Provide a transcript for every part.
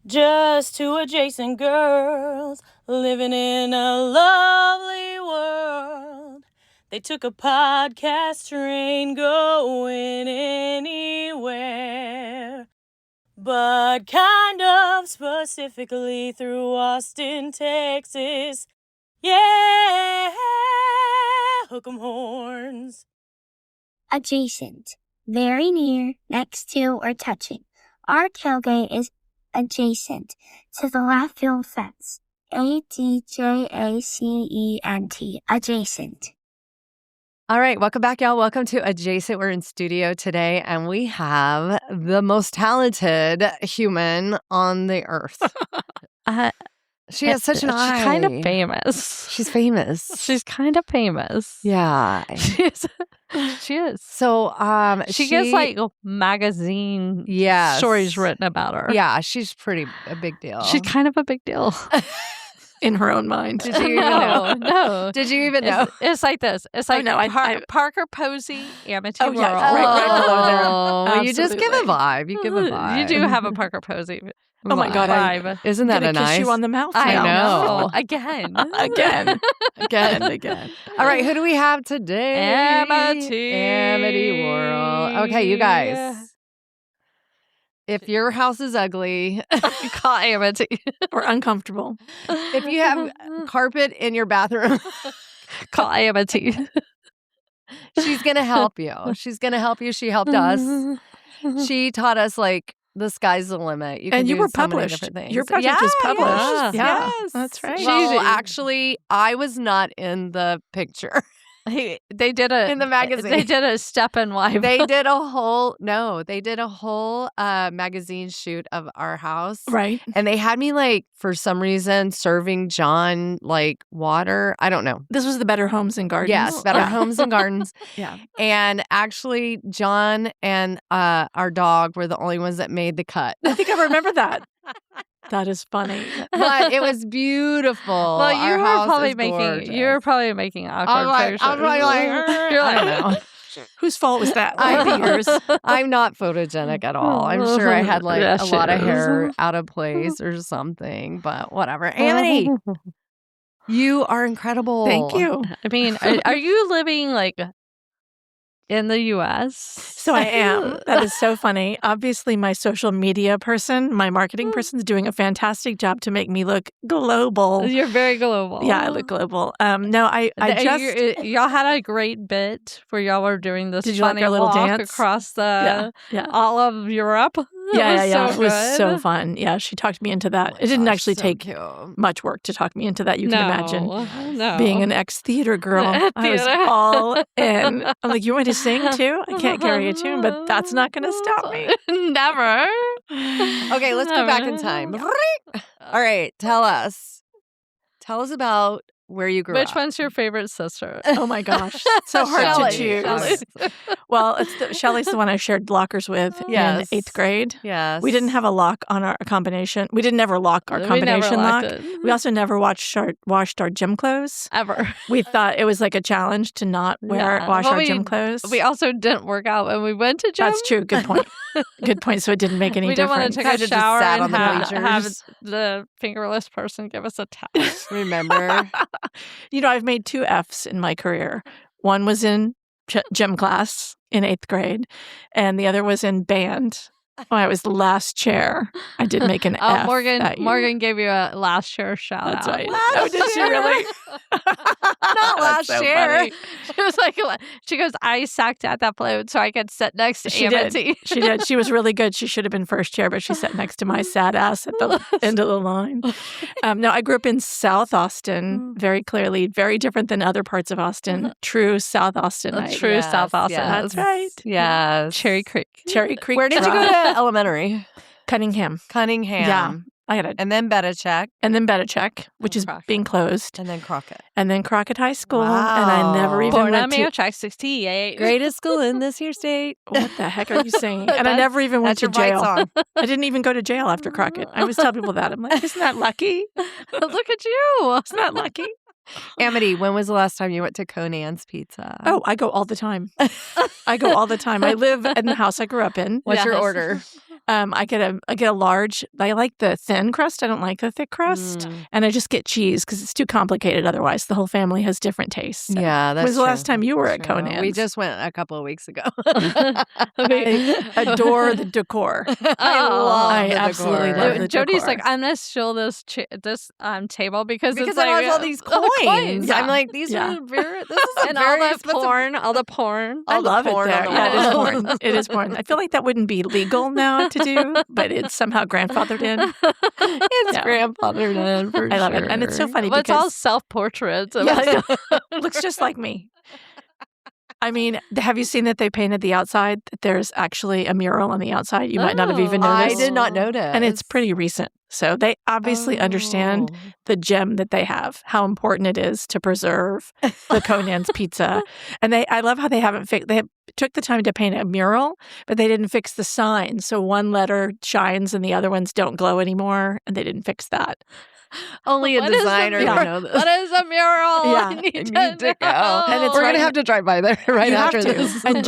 Just two adjacent girls living in a lovely world. They took a podcast train going anywhere, but kind of specifically through Austin, Texas. Yeah, hook 'em horns. Adjacent. Very near, next to, or touching. Our tailgate is adjacent to the left field fence. ADJACENT. Adjacent. All right, welcome back, y'all. Welcome to Adjacent. We're in studio today, and we have the most talented human on the earth. She has such an eye. She's kind of famous. She's famous. She's kind of famous. Yeah. She is. So she gets like magazine stories written about her. Yeah, she's a big deal. She's kind of a big deal. In her own mind. Did you even know? No. Did you even know? It's like this. It's like Parker Posey, Amity Worrel. Yeah, right below there. Well, you just give a vibe. You give a vibe. You do have a Parker Posey. Oh my God. Vibe. Isn't that a nice? Kiss you on the mouth. I know. Again. Again. All right, who do we have today? Amity Worrel. Okay, you guys. If your house is ugly, call Amity. Or uncomfortable. If you have carpet in your bathroom, call Amity. She's going to help you. She's going to help you. She helped us. She taught us like the sky's the limit. You can and you do were so many published. different things. Your project was published. Yeah. Yes. That's right. Well, actually, I was not in the picture. They did in the magazine. They did a step and wife. They did a whole magazine shoot of our house. Right. And they had me like, for some reason, serving John like water. I don't know. This was the Better Homes and Gardens. Yes, Better Homes and Gardens. Yeah. And actually, John and our dog were the only ones that made the cut. I think I remember that. That is funny. But it was beautiful. Well, you were probably making awkward pictures. I was like, you're like, I don't know. Whose fault was that? Would it be yours? I'm not photogenic at all. I'm sure I had like a lot of hair out of place or something, but whatever. Amity, you are incredible. Thank you. I mean, are you living like in the U.S.? So I am. That is so funny. Obviously, my social media person, my marketing person is doing a fantastic job to make me look global. You're very global. Yeah, I look global. No, I just... Y'all had a great bit where y'all were doing this funny like our little walk dance across all of Europe. Yeah. It was so fun. Yeah, she talked me into that. It didn't actually take much work to talk me into that. You can imagine. No. Being an ex-theater girl, I was all in. I'm like, you want me to sing too? I can't carry a tune, but that's not going to stop me. Never. Okay, let's go back in time. All right, tell us about where you grew up. Which one's your favorite sister? Oh my gosh, so hard to choose. Shelly. Well, Shelly's the one I shared lockers with in 8th grade. Yes. We didn't have a lock on our combination. We didn't never lock our combination lock. We also never washed our gym clothes. Ever. We thought it was like a challenge to not wash our gym clothes. We also didn't work out when we went to gym. That's true. Good point. Good point. So it didn't make any difference. We didn't want to take a shower and have bleachers. the fingerless person give us a towel. Remember? You know, I've made 2 Fs in my career. One was in gym class in 8th grade, and the other was in band. Oh, I was the last chair. I did make an F. Morgan gave you a last chair shout That's out. Right. Oh, did she really? Not last chair. She was like, she goes, I sucked at that float so I could sit next to Amity. She did. She was really good. She should have been first chair, but she sat next to my sad ass at the end of the line. No, I grew up in South Austin, very clearly, very different than other parts of Austin. True South Austinite. True South Austin. That's right. Yes. Cherry Creek. Where did you go to elementary? Cunningham. Yeah. I had and then Betachek. And then Betachek, which is Crockett. being closed. And then Crockett. And then Crockett High School. Wow. And I never even Born went on Betachek, 68. Greatest school in this here state. What the heck are you saying? And I never even went to jail. I didn't even go to jail after Crockett. I always tell people that. I'm like, isn't that lucky? Look at you. Isn't that lucky? Amity, when was the last time you went to Conan's Pizza? Oh, I go all the time. I live in the house I grew up in. What's your order? I get a large. I like the thin crust. I don't like the thick crust. And I just get cheese because it's too complicated otherwise. The whole family has different tastes. So. Yeah, that's When was the true. last time you were at Conan's? We just went a couple of weeks ago. I adore the decor. I absolutely love the Jody's decor. like, I'm gonna steal this table because Because it's it like has all these coins. Yeah. I'm like, these Yeah. are very. This is a and very all the expensive- porn, all the porn. I love it porn there. on the Yeah, it is wall. porn. It is porn. I feel like that wouldn't be legal now to do, but it's somehow grandfathered in. It's Yeah. grandfathered in for I love sure. it. And it's so funny But it's all because self-portraits. yeah, it looks just like me. I mean, have you seen that they painted the outside? There's actually a mural on the outside. You might not have even I noticed. did not notice. And it's pretty recent. So they obviously understand the gem that they have, how important it is to preserve the Conan's pizza. And I love how they haven't fixed, took the time to paint a mural, but they didn't fix the sign. So one letter shines and the other ones don't glow anymore. And they didn't fix that. Only a What is the designer would mural? know this. What is a mural? Yeah. I need You to need to go. know. And it's We're right gonna have to drive by there right You after have to. this. And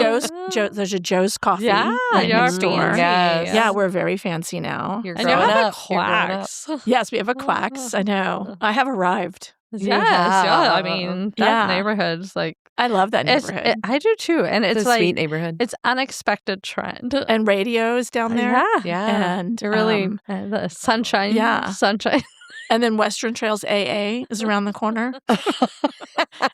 there's a Joe's Coffee Yeah, right you're next door. fancy. Yes. Yeah, we're very fancy now. You're And you growing have a up. You're growing up. quacks. Yes, we have a Quacks. I know. I have arrived. Yes, You yeah. I have. mean, that Yeah. neighborhood's like I love that neighborhood. I do too, and It's it's a like sweet neighborhood. it's unexpected trend. And radios down there. Yeah, Yeah. And it really the sunshine. yeah. sunshine. and then Western Trails AA is around the corner.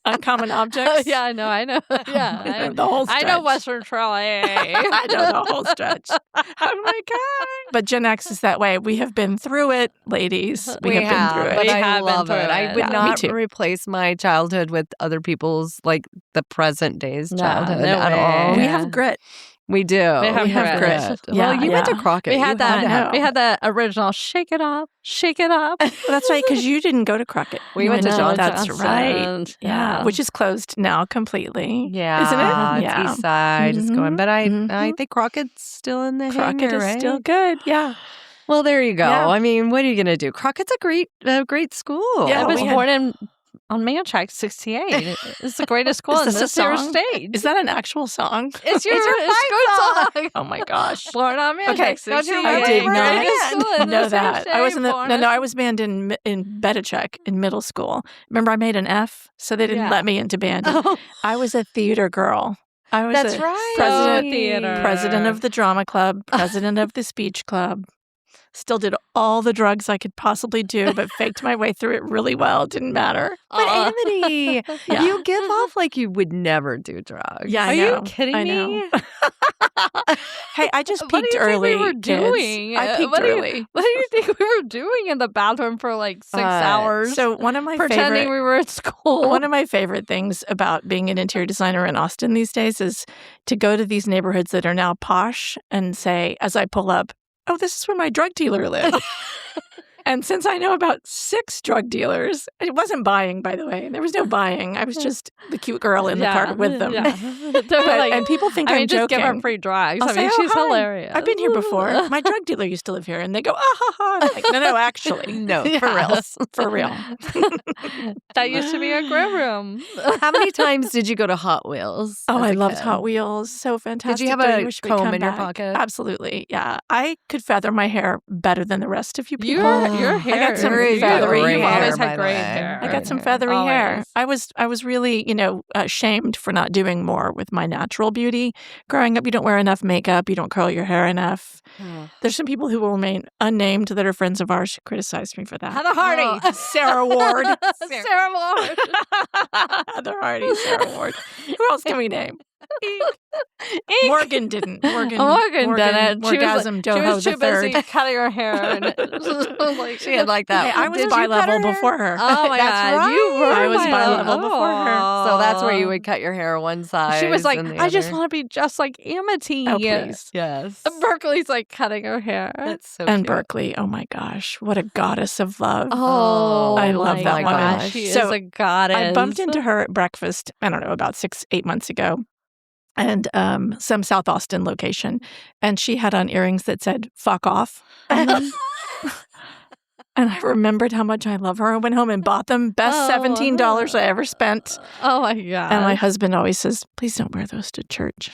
Uncommon Objects. Yeah, I know. Yeah, The whole I know stretch. Western Trail AA. I know the whole stretch. I'm like, ah. But Gen X is that way. We have been through it, ladies. We have been through it. But We I have been love through it. I it. would Yeah, me not too. replace my childhood with other people's, like the present day's No, childhood no at way. all. We Yeah. have grit. We do. We have grit. Well, Yeah, you went to yeah. Crockett. We You had to that. have- We had the original. Shake it up, shake it up. Well, that's right, because you didn't go to Crockett. We You went to Johnson. That's right. Johnson's. Yeah, which is closed now completely. Yeah, Isn't it? It's Yeah. East Side. It's going, but I Mhm. think Crockett's still in the Crockett hangar, is right? still good. Yeah. Well, there you go. Yeah. I mean, what are you gonna do? Crockett's a great school. Yeah, I was we had- born on Manchac 68. It's the greatest school in Is this a this here song? state. Is that an actual song? It's your fight good song. Oh my gosh. Born on Manchac Okay, 68. I did not School in know this here that. I was state, in the born I was banned in Bedichek in middle school. Remember, I made an F, so they didn't Yeah. let me into band. Oh, I was a theater girl. I was that's a right. president, theater. president of the drama club, president of the speech club. Still did all the drugs I could possibly do, but faked my way through it really well. Didn't matter. But Amity, Yeah. you give off like you would never do drugs. Yeah, Are I know. you kidding I me? know. Hey, I just What do peaked you think early. we were kids. doing? I peaked What do you- early. What do you think we were doing in the bathroom for like 6 hours? So one of my pretending favorite, we were at school. One of my favorite things about being an interior designer in Austin these days is to go to these neighborhoods that are now posh and say, as I pull up, oh, this is where my drug dealer lives. And since I know about 6 drug dealers, it wasn't buying, by the way. There was no buying. I was just the cute girl in the cart with them. Yeah. They're like, and people think I mean, I'm just joking. give her free drugs. I'll I say, mean, "Oh, she's hi. hilarious. I've been here before. My drug dealer used to live here. And they go, ah, ha, ha. I'm like, no, actually. No, for Yeah. real. For real. That used to be a grab room. How many times did you go to Hot Wheels? Oh, as I a loved kid? Hot Wheels. So fantastic. Did you have Don't a wish we'd comb come in your back. pocket? Absolutely. Yeah. I could feather my hair better than the rest of you people. Your hair. got some you feathery You've hair, always by had the great way. hair. I got some Right. feathery hair. Always. I was really, shamed for not doing more with my natural beauty. Growing up, you don't wear enough makeup. You don't curl your hair enough. There's some people who will remain unnamed that are friends of ours who criticized me for that. Heather Hardy. Sarah Ward. Sarah Ward. Heather Hardy, Sarah Ward. Who else can we name? Morgan didn't. Morgan didn't. Morgasm She was Doho too the busy third. cutting her hair. And She had like that. Hey, I was Did you cut bi-level her hair? before her. Oh my That's God, you were. I was bi-level. bi-level before her. So that's where you would cut your hair one side. She was like, and the I just other. want to be just like Amity. Oh, please. Yes. And Berkeley's like cutting her hair. That's so And cute. Berkeley, oh my gosh, what a goddess of love. Oh, I love my that woman. gosh, She So, is a goddess. I bumped into her at breakfast, I don't know, about 6-8 months ago, and some South Austin location. And she had on earrings that said, fuck off. And I remembered how much I love her. I went home and bought them. Best $17 I ever spent. Oh my God. And my husband always says, please don't wear those to church.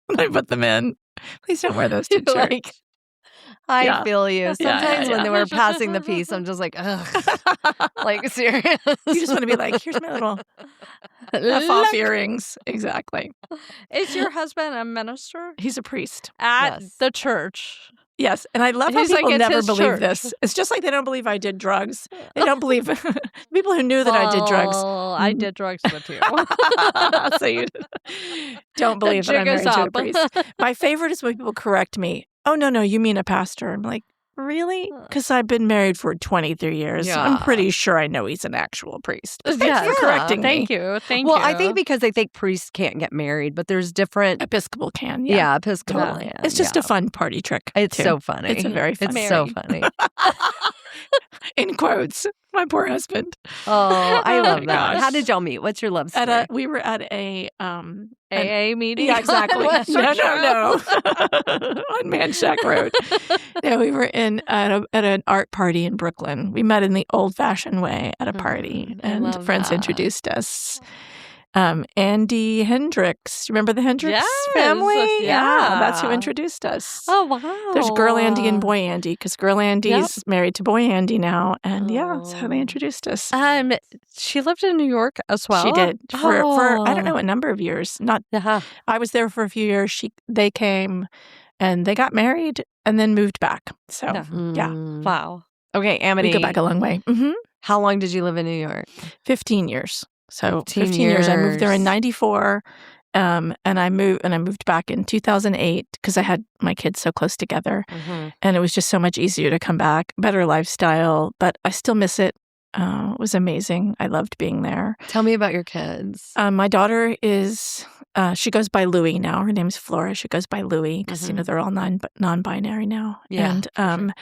And I put them in. Please don't wear those to church. Like, I Yeah. feel you. Sometimes when yeah. they were passing the peace, I'm just like, ugh. Like, serious. You just want to be like, here's my little off earrings. Exactly. Is your husband a minister? He's a priest. At Yes. the church. Yes, and I love how He's like, people it's never his believe church. this. It's just like they don't believe I did drugs. They don't believe people who knew that I did drugs. Well, I did drugs with you. So you don't believe that I'm jig is married to a up. priest. My favorite is when people correct me. Oh, no, you mean a pastor. I'm like, really? Because I've been married for 23 years. Yeah. I'm pretty sure I know he's an actual priest. Thanks Yes. for correcting Thank me. you. Thank Well, you. I think because they think priests can't get married, but there's different. Episcopal can, Yeah, Episcopal. Totally. can, It's just yeah. a fun party trick. It's too. so funny. It's a very fun It's so Mary. funny. In quotes, my poor husband. Oh, I Oh love my that. gosh. How did y'all meet? What's your love story? We were at a AA meeting. Yeah, exactly. What's your no. On Manchac Road. No, we were at an art party in Brooklyn. We met in the old-fashioned way at a party, I and love friends that. introduced us. Andy Hendricks. Remember the Hendricks Yes, family? yeah. That's who introduced us. Oh, wow. There's Girl Andy and Boy Andy, because Girl Andy's married to Boy Andy now, and that's how they Oh. introduced us. She lived in New York as well. She did for I don't Oh. know, a number of years. Not Yeah. I was there for a few years. They came and they got married and then moved back. So Yeah. yeah. Mm. Wow. Okay, Amity. we go back a long way. How long did you live in New York? 15 years. So 15 15 years. I moved there in years. 94. And I moved back in 2008 because I had my kids so close together. And it was just so much easier to come back. Better lifestyle, but I still miss it. It was amazing. I loved being there. Tell me about your kids. My daughter is, she goes by Louie now. Her name's Flora. She goes by Louie because, they're all non-binary now. Yeah, And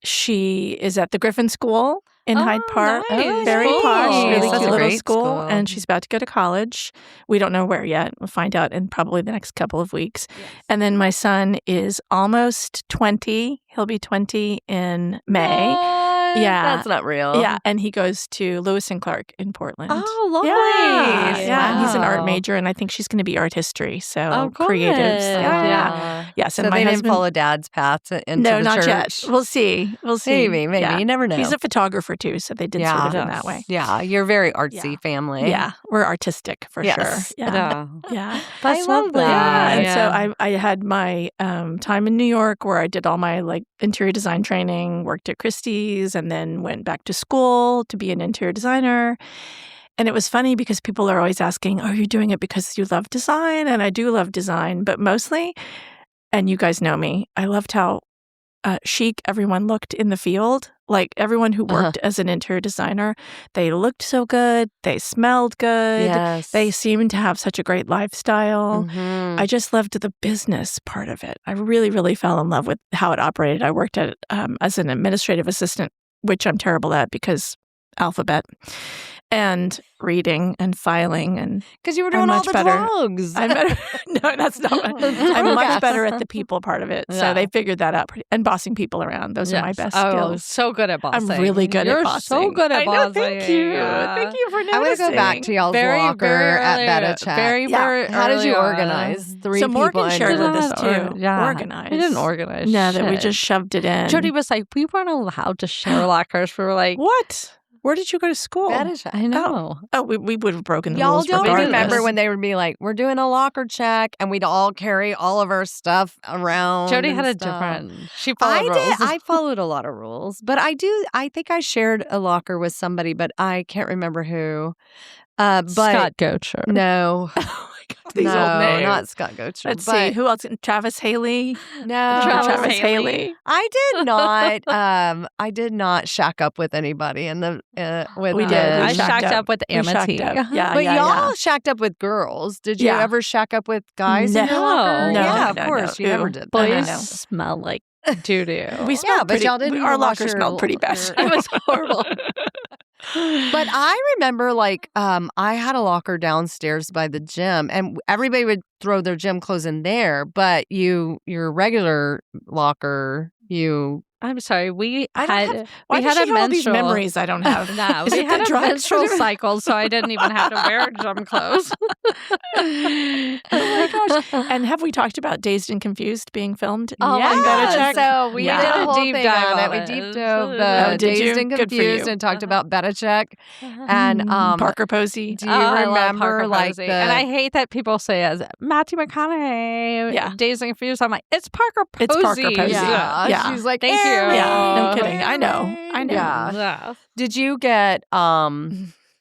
she is at the Griffin School in Hyde Park. nice. Very Cool. posh, really That's cute a little great school. school. And she's about to go to college. We don't know where yet. We'll find out in probably the next couple of weeks. And then my son is almost 20. He'll be 20 in May. What? Yeah. That's not real. Yeah, and he goes to Lewis and Clark in Portland. Oh, lovely. Yeah, and he's an art Wow. major, and I think she's going to be art history. So Oh, good. creatives. Yeah. Yes, So and my they husband. didn't follow Dad's path into No, the not church? yet. We'll see. We'll see. Maybe. Yeah. You never know. He's a photographer too, so they did sort of in that way. Yeah, you're very artsy family. Yeah, we're artistic for Yes. sure. Yeah. Yeah. That's love lovely. that. Yeah, and so I had my time in New York where I did all my interior design training, worked at Christie's, and then went back to school to be an interior designer. And it was funny because people are always asking, "Are you doing it because you love design?" And I do love design, but mostly, and you guys know me, I loved how chic everyone looked in the field. Like everyone who worked as an interior designer, they looked so good, they smelled good, Yes. they seemed to have such a great lifestyle. Mhm. I just loved the business part of it. I really, really fell in love with how it operated. I worked at as an administrative assistant, which I'm terrible at because alphabet and reading and filing and Because you were I'm doing all much the better. drugs. I'm better. No, that's not what I'm much better at the people part of it. So Yeah. they figured that out. And bossing people around. Those are my Yes. best Oh, skills. so good at bossing. I'm really good You're at bossing. so good at I know, bossing. thank you. Yeah. Thank you for noticing. I want to go back to y'all's Very, locker very at early- Beta Chat. very, Yeah. very How did you early on. organize three So people? Morgan in shared your with us locker? too. Yeah. Organize. We didn't organize. No, that we shit. just shoved it in. Jody was like, we weren't allowed to share lockers. We were like, What? Where did you go to school? Beta Chat. I know. Oh, we would have broken the Y'all rules don't regardless. remember when they would be like, we're doing a locker check and we'd all carry all of our stuff around. Jody and had a stuff. different. She I followed rules. did. I followed a lot of rules, but I think I shared a locker with somebody, but I can't remember who. But Scott Gocher. no, Oh my God, these no, old names. not Scott Gocher. Let's but see. Who else? Travis Haley. No, Travis Haley. I did not. I did not shack up with anybody in the with We the- did. We I shacked shacked up. up with We shacked Amity. up. Yeah, But yeah, y'all yeah. shacked up with girls. Did you Yeah. ever shack up with guys in your No. locker? No, yeah, no, of course. no. You never Ew. did that. Boys No. smell like doo-doo. We smelled but pretty, y'all didn't our even wash locker your- smelled pretty bad. your- It was horrible. But I remember, I had a locker downstairs by the gym, and everybody would throw their gym clothes in there. But your regular locker, you I'm sorry. We I don't had have. Why we does had she a have all these menstrual memories I don't have? No, Is we it had the a drugs? menstrual cycle, so I didn't even have to wear gym clothes. Oh my gosh! And have we talked about Dazed and Confused being filmed? Oh yeah. my God. Check? So we Yeah. did a Did a whole deep thing dive on it. on We it. deep dove Oh, the did you? Dazed and Good for Confused you. and talked about Belichick. And Parker Posey. do you I love remember Parker like Posey. the And I hate that people say as Matthew McConaughey, Yeah. Dazed and Confused. I'm like, it's Parker Posey. It's Parker Posey. yeah. Yeah. She's like, Thank you. Yeah, no "Aaron, kidding. I know. I know. Yeah. Yeah. Did you get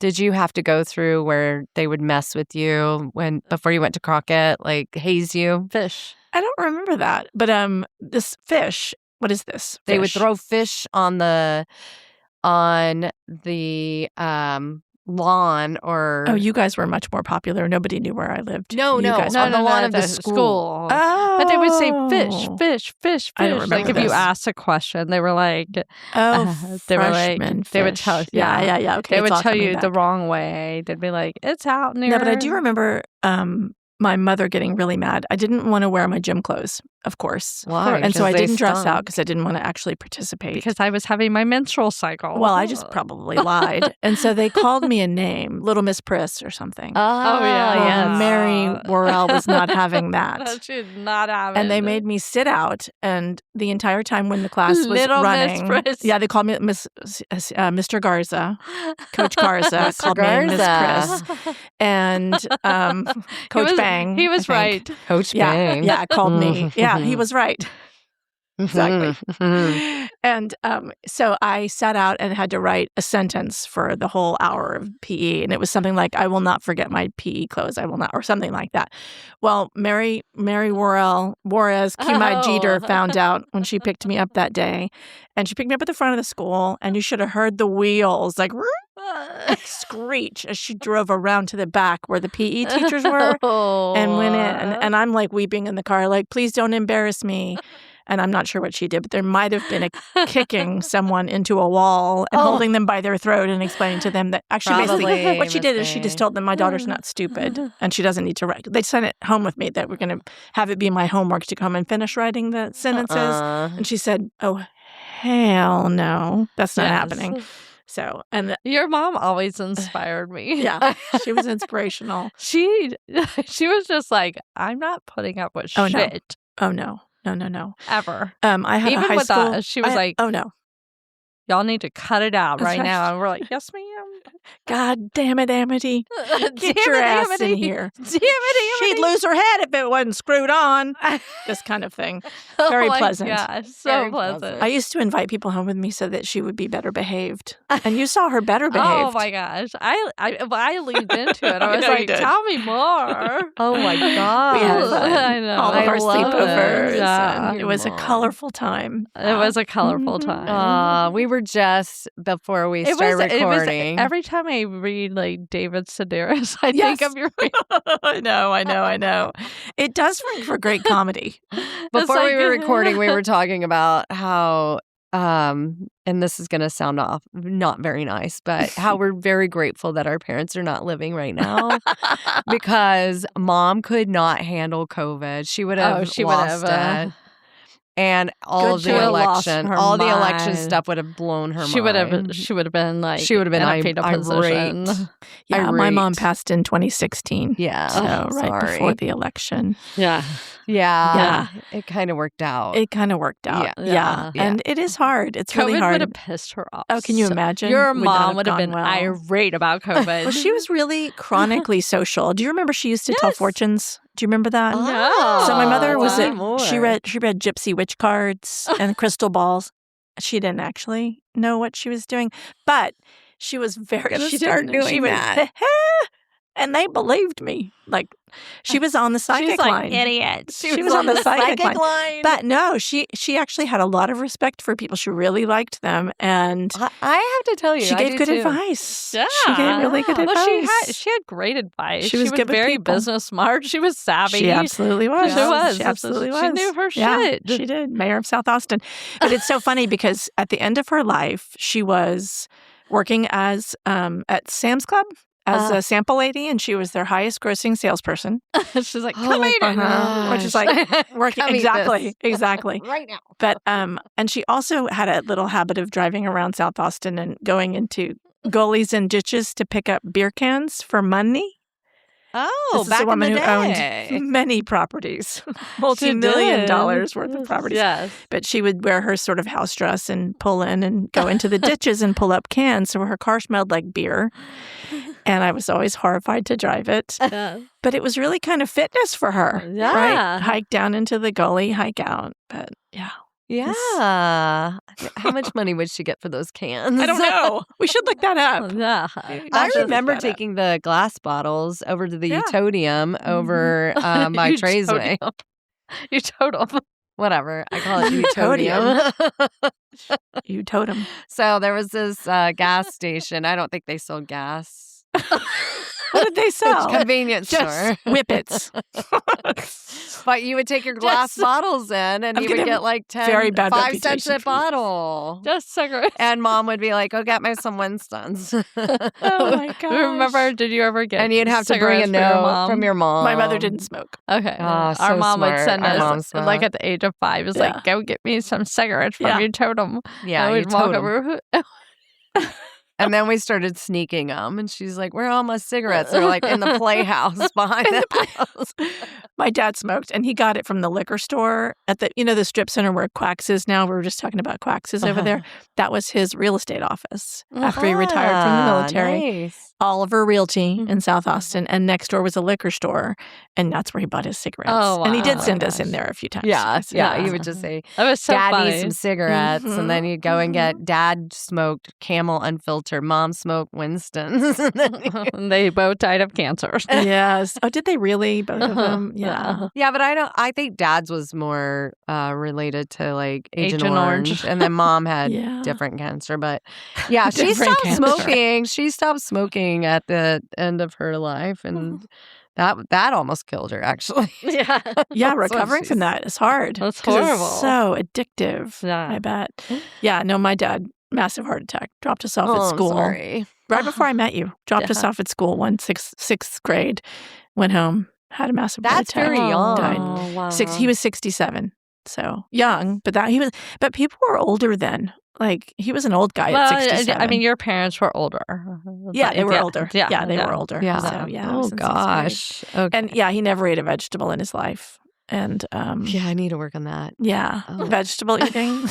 did you have to go through where they would mess with you before you went to Crockett, like haze you? Fish. I don't remember that. But this fish. What is this? They would Fish. throw fish on the lawn or Oh, you guys were much more popular. Nobody knew where I lived. No, You no, guys on were. the lawn of the school. Oh. But they would say fish, fish, fish, I don't fish. remember Like if you this. asked a question, they were like, Oh, they were like, freshman they would fish. tell, Yeah. Okay, they it's would all tell coming you back. the wrong way. They'd be like, it's out near. No, but I do remember my mother getting really mad. I didn't want to wear my gym clothes, of course. Why? And so Because I they didn't dress out stunk. because I didn't want to actually participate. because I was having my menstrual cycle. Well, I just probably lied. And so they called me a name, Little Miss Priss or something. Oh, yeah, Well, yes. Mary Worrel was not having that. She did not have And it. they made me sit out, and the entire time when the class was Little Miss running, Priss. yeah, they called me Mr. Garza, Coach Garza Mr. called me Miss Garza. Priss, and Coach Bang. He was I think. right. Coach Yeah, Bang. yeah, called me. Yeah, he was right. Exactly. Mhm. And so I sat out and had to write a sentence for the whole hour of PE. And it was something like, I will not forget my PE clothes. I will not, or something like that. Well, Mary Worrel, Juarez, Q-My Jeter found out when she picked me up that day. And she picked me up at the front of the school, and you should have heard the wheels like screech as she drove around to the back where the PE teachers were and went in. And I'm like weeping in the car, like, please don't embarrass me. And I'm not sure what she did, but there might have been a kicking someone into a wall and holding them by their throat and explaining to them that actually basically Probably what she did is Miss she just Bang. told them my daughter's not stupid and she doesn't need to write. They sent it home with me that we're going to have it be my homework to come and finish writing the sentences. And she said, oh, hell no, that's not happening. So, and Your mom always inspired me. yeah, she was inspirational. She was just like, I'm not putting up with Oh, no. shit Oh, no. ever. I had Even a high with school. us, she was like, oh, no. y'all need to cut it out That's right right. now. And we're like, yes, ma'am. God damn it, Amity. Get Damn your it, ass Amity. in here. Damn it, She'd Amity. lose her head if it wasn't screwed on. This kind of thing. Very oh my pleasant. Gosh, so Very pleasant. pleasant. I used to invite people home with me so that she would be better behaved. And you saw her better behaved. Oh my gosh. I leaned into it. I was know you like, did. tell me more. Oh my God. We had fun. I know. All of I our love it. sleepovers. Yeah. And it was a colorful time. It was a colorful Mhm. time. We were just before we It started was recording. every time I read like David Sedaris, I Yes. think of your I know. It does make for great comedy. Before we were recording, we were talking about how, and this is going to sound off not very nice, but how we're very grateful that our parents are not living right now because Mom could not handle COVID. She would have she would lost have, it. And all Good of she the would've lost election, her all the election mind. stuff would have blown her she would mind. have she would have been like She would have been in a irate. fetal position. Yeah, my mom Irate. passed in 2016. Yeah. So right sorry. before the election. Yeah. Yeah. It kind of worked out. It kind of worked out. Yeah. Yeah. And it is hard. It's COVID really hard. would have pissed her off. Oh, can you so- imagine? Your Would that mom would have gone been well? irate about COVID. Well, she was really chronically social. Do you remember she used to tell Yes. fortunes? Do you remember that? Oh, So my mother was tell me she more. read gypsy witch cards and crystal balls. She didn't actually know what she was doing, but she was very Gonna she start didn't- she doing was- that. and they believed me. Like she was on the psychic She's like, line. idiot. She was on the psychic line. line. But no, she actually had a lot of respect for people. She really liked them, and I have to tell you, she I gave do good too. advice. Yeah. She gave really good Well, advice. She had great advice. She was good with very people. business smart. She was savvy. She absolutely was. She was. She absolutely was. She knew her Yeah, shit. she did. Mayor of South Austin. But it's so funny because at the end of her life, she was working as at Sam's Club as a sample lady, and she was their highest grossing salesperson. She's like, Oh come my eat it. gosh. Which is like working Come eat exactly. this. Right now. But and she also had a little habit of driving around South Austin and going into gullies and ditches to pick up beer cans for money. Oh, This is back a woman in the who day. owned many properties, multi-million did. dollars worth of properties. Yes. But she would wear her sort of house dress and pull in and go into the ditches and pull up cans. So her car smelled like beer. And I was always horrified to drive it. Yeah. But it was really kind of fitness for her. Yeah. Right? Hike down into the gully, hike out. But yeah. Yeah. How much money would she get for those cans? I don't know. We should look that up. Yeah. I should look remember that up. taking the glass bottles over to the Yeah. Utodium over by Traysway. Utodium. Whatever. I call it Utodium. You totem. So there was this gas station. I don't think they sold gas. What did they sell? Convenience store. Just whippets. But you would take your glass Just- bottles in and I'm you would getting get like 10, very bad 5 cents reputation a for this. bottle. Just cigarettes. And mom would be like, go get me some Winstons. Oh my gosh. Remember, did you ever get And you'd have to bring a cigarettes for your note mom? from your mom. My mother didn't smoke. Okay. Ah, Our so mom would smart. send Our mom us, like smoked. at the age of 5, it's Yeah. like, go get me some cigarettes from Yeah. your totem. Yeah, and you we'd walk told 'em. over. And then we started sneaking them. And she's like, where are all my cigarettes? They're like in the playhouse behind the house. My dad smoked, and he got it from the liquor store at the, the strip center where Quacks is now. We were just talking about Quacks is over there. That was his real estate office after he retired from the military. Nice. Oliver Realty in South Austin, and next door was a liquor store, and that's where he bought his cigarettes. Oh, And he did wow. send us in there a few times. Yeah, So, yeah. You would just say, That was so Dad funny. needs some cigarettes. Mhm. And then you'd go and get, Dad smoked Camel Unfiltered. Mom smoked Winston's. And then They both died of cancer. Yes. Oh, did they really? Both of them? Yeah. yeah, but I think Dad's was more related to like Agent Agent Orange. Orange. And then Mom had Yeah. different cancer. But yeah, she Different stopped cancer. smoking. She stopped smoking at the end of her life. And that almost killed her, actually. Yeah. Yeah, That's what recovering from she's- that is hard. That's 'Cause horrible. It's so addictive. Yeah. I bet. Yeah, no, my dad, massive heart attack, dropped us off Oh, at I'm school. sorry. Right before I met you. Dropped us Yeah. off at school, sixth grade, went home, had a massive heart That's attack. very young. Died. Oh, wow. He was 67. So young, but people were older then. Like he was an old guy Well, at 67. I mean, your parents were older. yeah, But they were older. Yeah, they were older. Yeah. So yeah. I Oh, was in sixth grade. gosh. Okay. And yeah, he never ate a vegetable in his life. And yeah, I need to work on that. yeah, Oh. vegetable eating.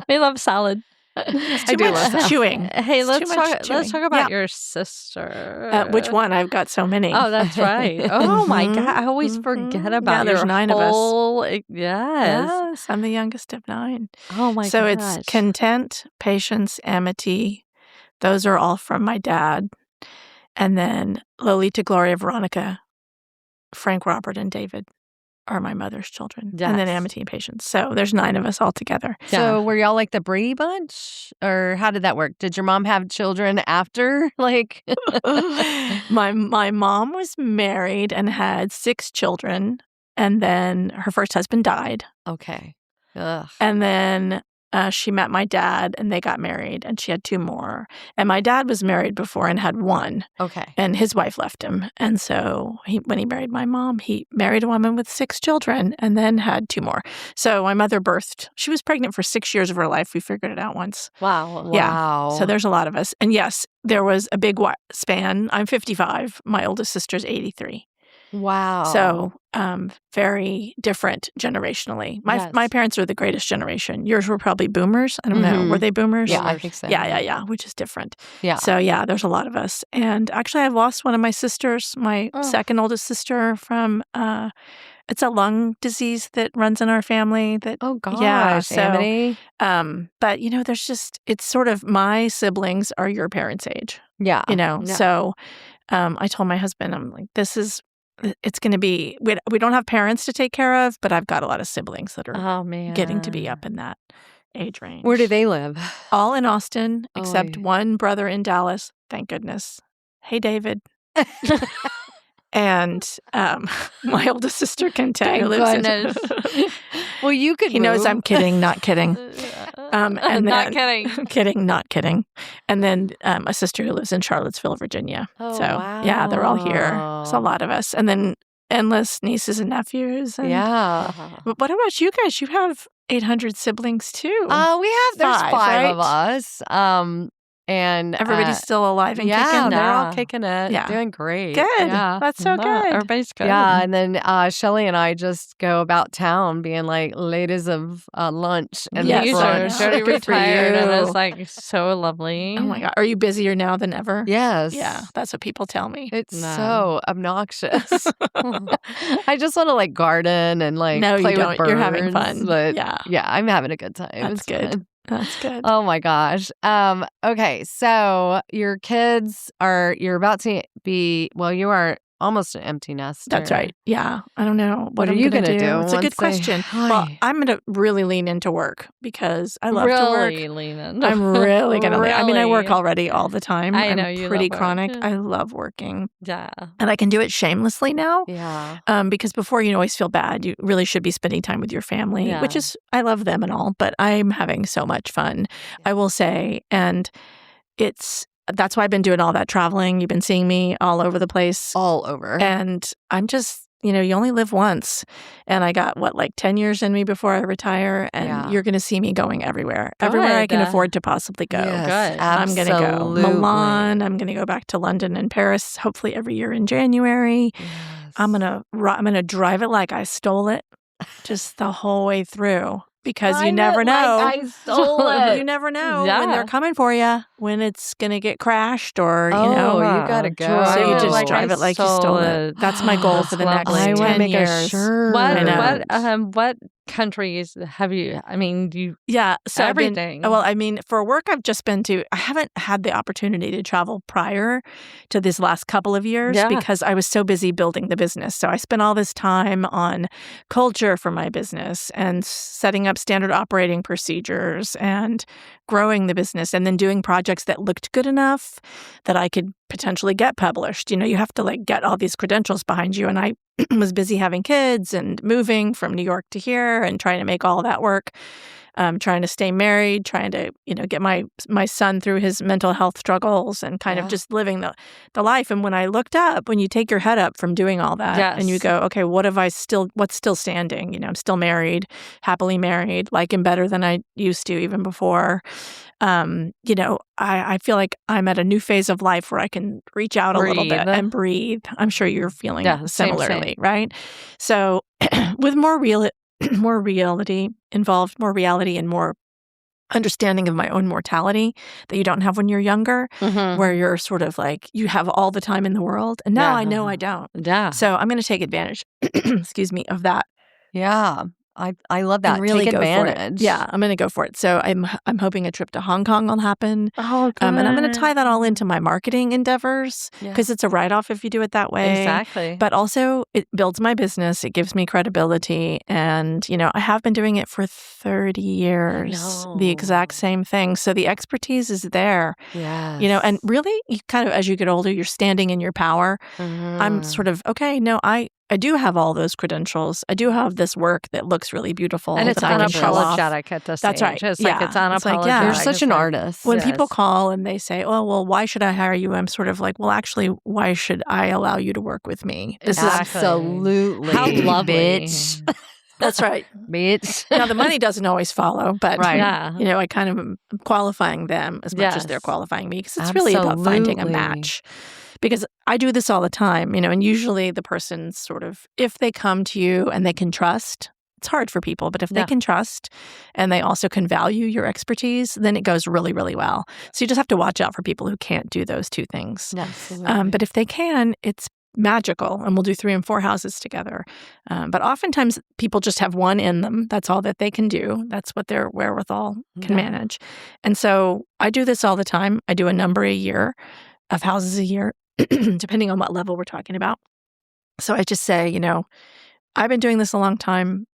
We love salad. I do love salad. chewing. Hey, It's let's too much talk. chewing. Let's talk about your sister. Which one? I've got so many. Oh, that's right. Oh my Mhm. God, I always Mhm. forget Yeah, about. there's your 9 of us. whole, Yes. Yes, I'm the youngest of 9. Oh my. So gosh. it's Content, Patience, Amity. Those are all from my dad. And then Lolita, Gloria, Veronica, Frank, Robert, and David are my mother's children. And then Yes. Amity and Patience. So there's 9 of us all together. So were y'all like the Brady Bunch? Or how did that work? Did your mom have children after? Like my mom was married and had 6 children. And then her first husband died. Okay. Ugh. And then she met my dad and they got married and she had 2 more. And my dad was married before and had 1 Okay. and his wife left him. And so when he married my mom, he married a woman with 6 children and then had 2 more. So my mother birthed. She was pregnant for 6 years of her life. We figured it out once. Wow. Yeah. Wow. So there's a lot of us. And yes, there was a big span. I'm 55. My oldest sister's 83. Wow. So very different generationally. Yes. My parents are the greatest generation. Yours were probably boomers. I don't know. Mhm. Were they boomers? Yeah, I think so. Yeah, which is different. Yeah. So yeah, there's a lot of us. And actually I've lost one of my sisters, my Oh. second oldest sister from it's a lung disease that runs in our family that Oh gosh, Yeah, so- Amity. but it's sort of my siblings are your parents' age, Yeah. Yeah. So I told my husband, I'm like, it's going to be, we don't have parents to take care of, but I've got a lot of siblings that are Oh man. getting to be up in that age range. Where do they live? All in Austin, Oh, except yeah. one brother in Dallas. Thank goodness. Hey, David. And my oldest sister, Kente, who Thank lives goodness. in... Well, you could He knows move. I'm kidding, not kidding. And Not then, kidding. not kidding. And then a sister who lives in Charlottesville, Virginia. Oh, So yeah, they're all here. It's a wow. lot of us. And then endless nieces and nephews. And Yeah. But what about you guys? You have 800 siblings too. There's Five, five of right? us. And Everybody's still alive and yeah, kicking. they're all Yeah. kicking it. Yeah. Doing great. Good. Yeah. That's so No, good. Everybody's good. Yeah, and then Shelly and I just go about town being like ladies of lunch and Yes, You I brunch. know. Jody Good for retired, and you. it's like so lovely. Oh my God. Are you busier now than ever? Yes. Yeah, that's what people tell me. It's No. so obnoxious. I just want to like garden and like No, you play don't. with birds. You're having fun. But Yeah. I'm having a good time. That's It's good. fun. That's good. Oh my gosh. Okay, so your kids you're about to be, well, you are almost an empty nester. That's right. Yeah. I don't know What are I'm you gonna gonna do It's a once good they- question. Well, Hi. I'm going to really lean into work because I love to work. Really, Lena. I'm really going to lean. I mean, I work Really. already all the time. I I'm know you pretty love work. chronic. Yeah. I love working. Yeah. And I can do it shamelessly now. Yeah. Because before you always feel bad. You really should be spending time with your family, Yeah. which is, I love them and all, but I'm having so much fun, I will say. And that's why I've been doing all that traveling. You've been seeing me all over the place. All over. And I'm just, you only live once. And I got, 10 years in me before I retire. And Yeah. you're going to see me going everywhere. Everywhere I can Good. afford to possibly go. Yes, Good. I'm going to go absolutely. Milan. I'm going to go back to London and Paris, hopefully every year in January. Yes. I'm gonna drive it like I stole it, just the whole way through, because you never know. I stole it. You never know when Yeah. they're coming for you, when it's gonna get crashed, or Oh, you you gotta go. So you just Like drive it like you stole it. That's my goal for the next I want to 10 make years. a shirt. What countries have you? I mean, you Yeah, so everything. for work, I've just been to. I haven't had the opportunity to travel prior to this last couple of years Yeah. because I was so busy building the business. So I spent all this time on culture for my business and setting up standard operating procedures and growing the business, and then doing projects that looked good enough that I could potentially get published. You have to get all these credentials behind you, and I was busy having kids and moving from New York to here and trying to make all that work. Trying to stay married, trying to, get my son through his mental health struggles, and kind of just living the life. And when I looked up, when you take your head up from doing all that, and you Yes. go, okay, what's still standing? I'm still married, happily married, like him better than I used to even before. I feel like I'm at a new phase of life where I can reach out a little bit Breathe. and breathe. I'm sure you're feeling Yeah, same. similarly, right? So with more reality involved, more reality and more understanding of my own mortality that you don't have when you're younger, Mhm. where you're sort of like, you have all the time in the world. And now Yeah. I know I don't. Yeah. So I'm going to take advantage, excuse me, of that. Yeah. I love that. And really Take go for it. advantage. Yeah, I'm going to go for it. So I'm hoping a trip to Hong Kong will happen. Oh, And I'm going to tie that all into my marketing endeavors because it's a write-off if you do it that way. Exactly. But also it builds my business. It gives me credibility. And, I have been doing it for 30 years, the exact same thing. So the expertise is there, Yes. and really you kind of, as you get older, you're standing in your power. I'm sort of, okay, no, I do have all those credentials. I do have this work that looks really beautiful. And it's that I can show off. unapologetic at this That's right. age. It's Yeah. like it's It's like, unapologetic. yeah. You're such an It's like- artist. When Yes. people call and they say, "Oh, well, why should I hire you?" I'm sort of like, "Well, actually, why should I allow you to work with me?" This is Exactly. Absolutely. How lovely. Bitch. that's right. Bitch. Now the money doesn't always follow, but Right. Yeah. I kind of am qualifying them as much as they're Yes. qualifying me because it's really about finding a Absolutely. match. Because I do this all the time, and usually the person's sort of, if they come to you and they can trust, it's hard for people, but if they Yeah. can trust and they also can value your expertise, then it goes really, really well. So you just have to watch out for people who can't do those two things. Absolutely. But if they can, it's magical, and we'll do 3 and 4 houses together. But oftentimes people just have one in them. That's all that they can do. That's what their wherewithal can manage. And so I do this all the time. I do a number a year of houses a year, depending on what level we're talking about. So I just say, I've been doing this a long time.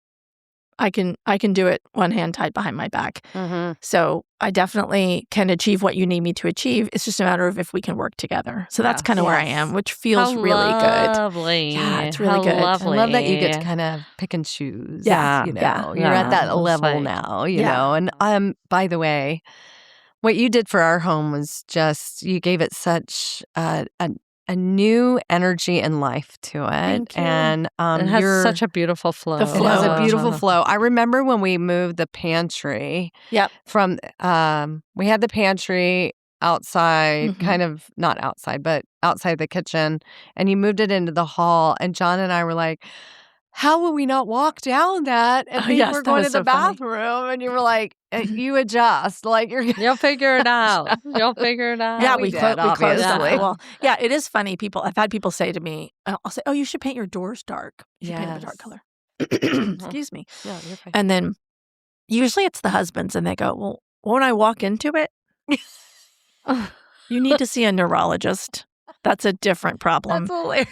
I can do it one hand tied behind my back. Mm-hmm. So I definitely can achieve what you need me to achieve. It's just a matter of if we can work together. So that's kind of where I am, which feels really good. Lovely. Yeah, it's really good. Lovely. I love that you get to kind of pick and choose. Yeah, You know, yeah, you're at that yeah. level Like, now, you yeah. know. And by the way, what you did for our home was just, you gave it such a new energy and life to it. Thank you. And it has such a beautiful flow. The it flow. has a beautiful flow. I remember when we moved the pantry Yep. from, we had the pantry outside, kind of not outside, but outside the kitchen. And you moved it into the hall. And John and I were like, how will we not walk down that and think yes, we're that going to was the so funny. bathroom? And you were like, you adjust. Like you're You'll figure it out. You'll figure it out. Yeah, we we did, closed off obviously. the wall. Yeah, it is funny. I've had people say to me, I'll say, oh, you should paint your doors dark. You should paint them a dark color. Excuse me. Yeah, you're fine. And then usually it's the husbands and they go, well, won't I walk into it? You need to see a neurologist. That's a different problem. That's hilarious.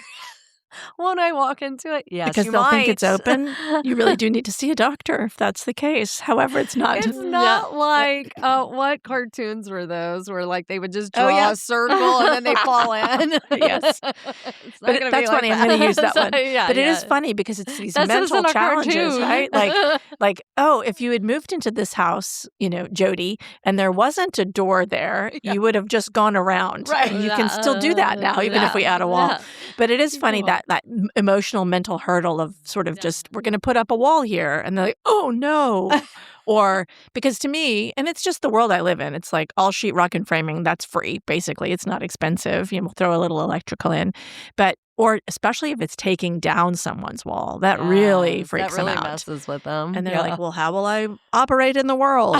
Won't I walk into it? Yes, because you they'll might. think it's open. You really do need to see a doctor if that's the case. However, it's not. It's not like what cartoons were those where like they would just draw Oh, yeah. a circle and then they fall in. Yes. It's not But gonna that's be like funny. I'm going to use that one. Yeah, but it yeah. is funny because it's these This mental isn't a challenges, cartoon. right? Like, oh, if you had moved into this house, Jody, and there wasn't a door there, you would have just gone around. Right. And you can still do that now, even if we add a wall. Yeah. But it is funny that emotional mental hurdle of sort of just, we're going to put up a wall here. And they're like, oh, no. Or because to me, and it's just the world I live in, it's like all sheetrock and framing, that's free, basically. It's not expensive. We'll throw a little electrical in. Or especially if it's taking down someone's wall, that really freaks that really them out. messes with them. And they're like, well, how will I operate in the world?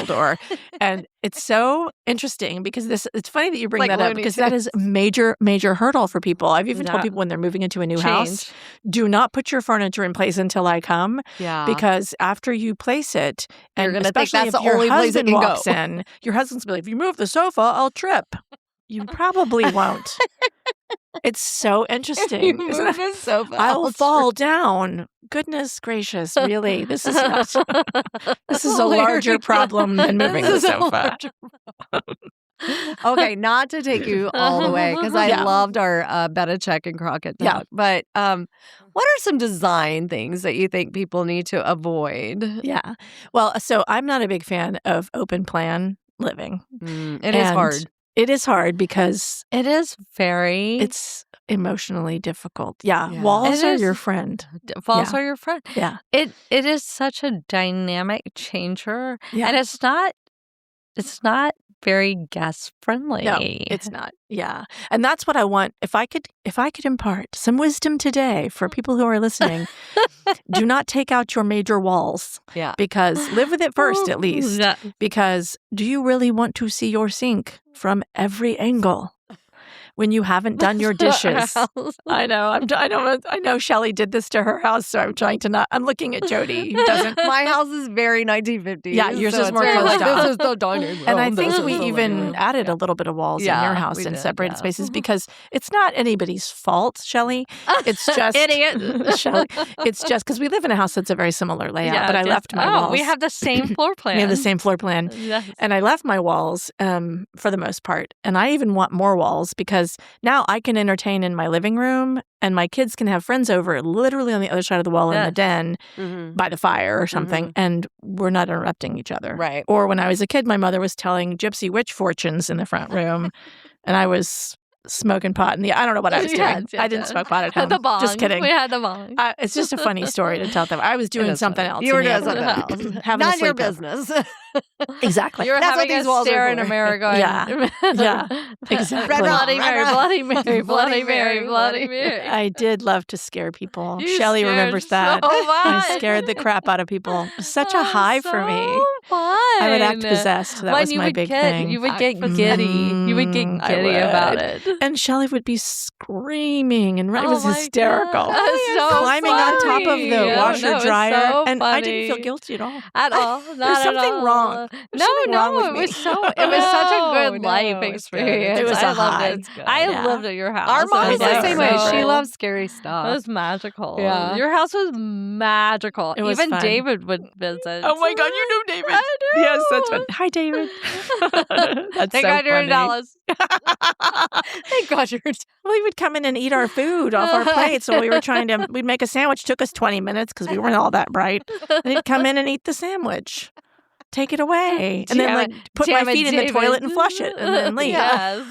And it's so interesting because it's funny that you bring Like that up Looney because that is a major, major hurdle for people. I've even told Yeah. people when they're moving into a new Change. house, do not put your furniture in place until I come. Yeah. Because after you place it, You're and gonna think especially that's if the your only place it husband can walks go. in, your husband's gonna be like, if you move the sofa, I'll trip. You probably won't. It's so interesting. Isn't it? Move so fast. I'll fall down. Goodness gracious, really? This is not, this is a larger Hilarious. problem than moving the This is a sofa. larger problem. Okay, not to take you all the way because I Yeah. loved our Belichick and Crockett Yeah. talk. But what are some design things that you think people need to avoid? Yeah. Well, so I'm not a big fan of open plan living. It is hard. It is hard because It is very. it's emotionally difficult. Yeah. Yeah. Walls It are is. your friend. False Yeah. are your friend. Yeah. It is such a dynamic changer, Yeah. and it's not very guest friendly. No, it's not. Yeah. And that's what I want. If I could impart some wisdom today for people who are listening, do not take out your major walls Yeah. because live with it first at least. Yeah. Because do you really want to see your sink from every angle when you haven't done your dishes? I know. I know Shelly did this to her house, so I'm trying to not. I'm looking at Jody who doesn't. My house is very 1950s. Yeah, yours so is it's more very closed like, off. This is the dining room. And I this think is we the even living room. added a little bit of walls in Yeah, your house we and did, separated yeah. spaces because it's not anybody's fault, Shelly. It's just Idiot. Shelly. It's just because we live in a house that's a very similar layout, Yeah, but I just- left my walls. We have the same floor plan. We have the same floor plan. Yes. And I left my walls for the most part. And I even want more walls because now I can entertain in my living room and my kids can have friends over literally on the other side of the wall in the Yes. den Mhm. by the fire or something. And we're not interrupting each other. Right. Or when I was a kid, my mother was telling gypsy witch fortunes in the front room. And I was smoking pot I don't know what I was doing. Yes, yes, I didn't yes. smoke pot at home. The bong. Just kidding. We had the bong. It's just a funny story to tell them. I was doing is something funny. else. You were in the doing other something room. else. Having a Not your sleepover. business. Exactly. You were That's what having these a walls are stare in for. a mirror going, Yeah, exactly. Bloody Mary, Bloody Mary, Bloody Bloody Mary, Mary, Bloody Bloody Mary. I did love to scare people. You Shelly scared remembers that. so I much. scared the crap out of people. Such a Oh, high for me. so Fun. I would act possessed. That When was you my would big get, thing. You would get Act giddy. You would get I giddy about would. it. And Shelly would be screaming, and it Oh was my hysterical. God. That's so Climbing on top of funny. the Yeah, washer that was dryer, so and I didn't feel funny. guilty at all. At all. Not There's at something all. wrong? There's something wrong with me. It was such a good life no, it's good. experience. It was I a loved high. it. It's good. I Yeah. lived at your house. Our mom It is was the same way. so- She loves scary It stuff. was magical. Yeah. Your house was magical. It was Even fun. David would visit. Oh my God, you knew David. I do. Yes, that's fun. Hi, David. That's Thank so God you're in funny. Dallas. Thank God you're. Well, he would come in and eat our food off our plates. So we were we'd make a sandwich. Took us 20 minutes because we weren't all that bright. And he'd come in and eat the sandwich. Take it away. And then like put my feet in the toilet and flush it and then leave. Yes.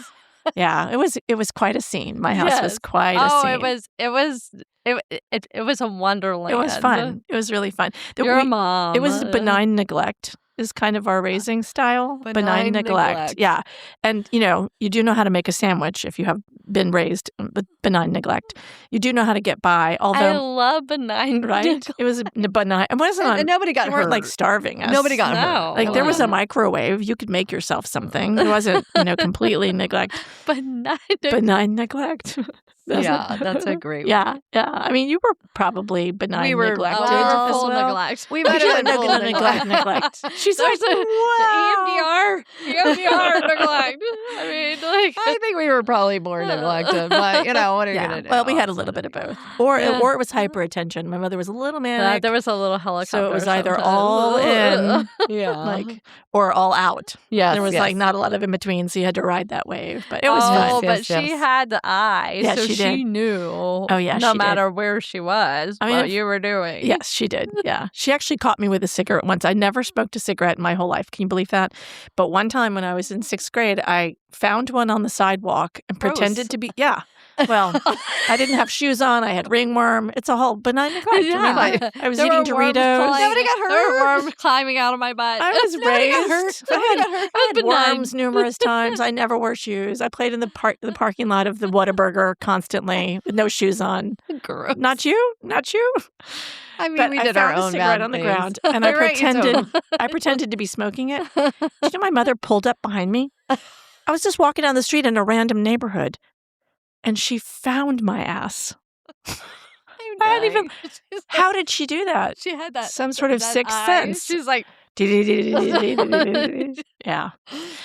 Yeah, it was quite a scene. My house was Yes. quite a scene. It was a wonderland. It was fun. It was really fun. Your mom. It was benign neglect is kind of our raising style. Benign neglect. Yeah. And, you do know how to make a sandwich if you have been raised with benign neglect. You do know how to get by, I although, love benign. right? It was benign. It wasn't And nobody got you hurt. weren't like starving us. Nobody got No. hurt. Like there was a Yeah. microwave. You could make yourself something. It wasn't, completely neglect. Benign neglect. Yeah, that's a great Yeah. I mean, you were probably benign We were neglected well, as full well. neglect. We might have been full of neglect. She's There's like, a wow. EMDR neglect. I mean, like I think we were probably more neglected, but what are you gonna do? Well, we had a little bit of both, or it was hyperattention. My mother was a little manic, there was a little helicopter. so it was either sometimes. all in, Yeah. or all out. Yes, There was yes. not a lot of in between, so you had to ride that wave. But it was Yes, fun. But yes, she yes. had the eye, Yeah, so she she did. knew. Oh, yeah, no she matter where she was, I mean, what if- you were doing. Yes, she did. Yeah. She actually caught me with a cigarette once. I never smoked a cigarette in my whole life. Can you believe that? But one time when I was in 6th grade, I found one on the sidewalk and Gross. pretended to be, well, I didn't have shoes on. I had ringworm. It's a whole benign neglect. Yeah. Remember? I was There eating were worms Doritos. flying- Nobody got There were hurt. worms climbing out of my butt. I was Nobody got hurt. raised. Nobody got hurt. I had benign. worms numerous times. I never wore shoes. I played in the parking lot of the Whataburger constantly with no shoes on. Gross. Not you? I mean, But we I did found our a own cigarette bad on the things. ground, and I You're right, you pretended I pretended to be smoking it. Do you know my mother pulled up behind me? I was just walking down the street in a random neighborhood, and she found my ass. I'm I hadn't even. dying. She's like- How did she do that? She had that. Some sort of that sixth eye. sense. She's like, Yeah,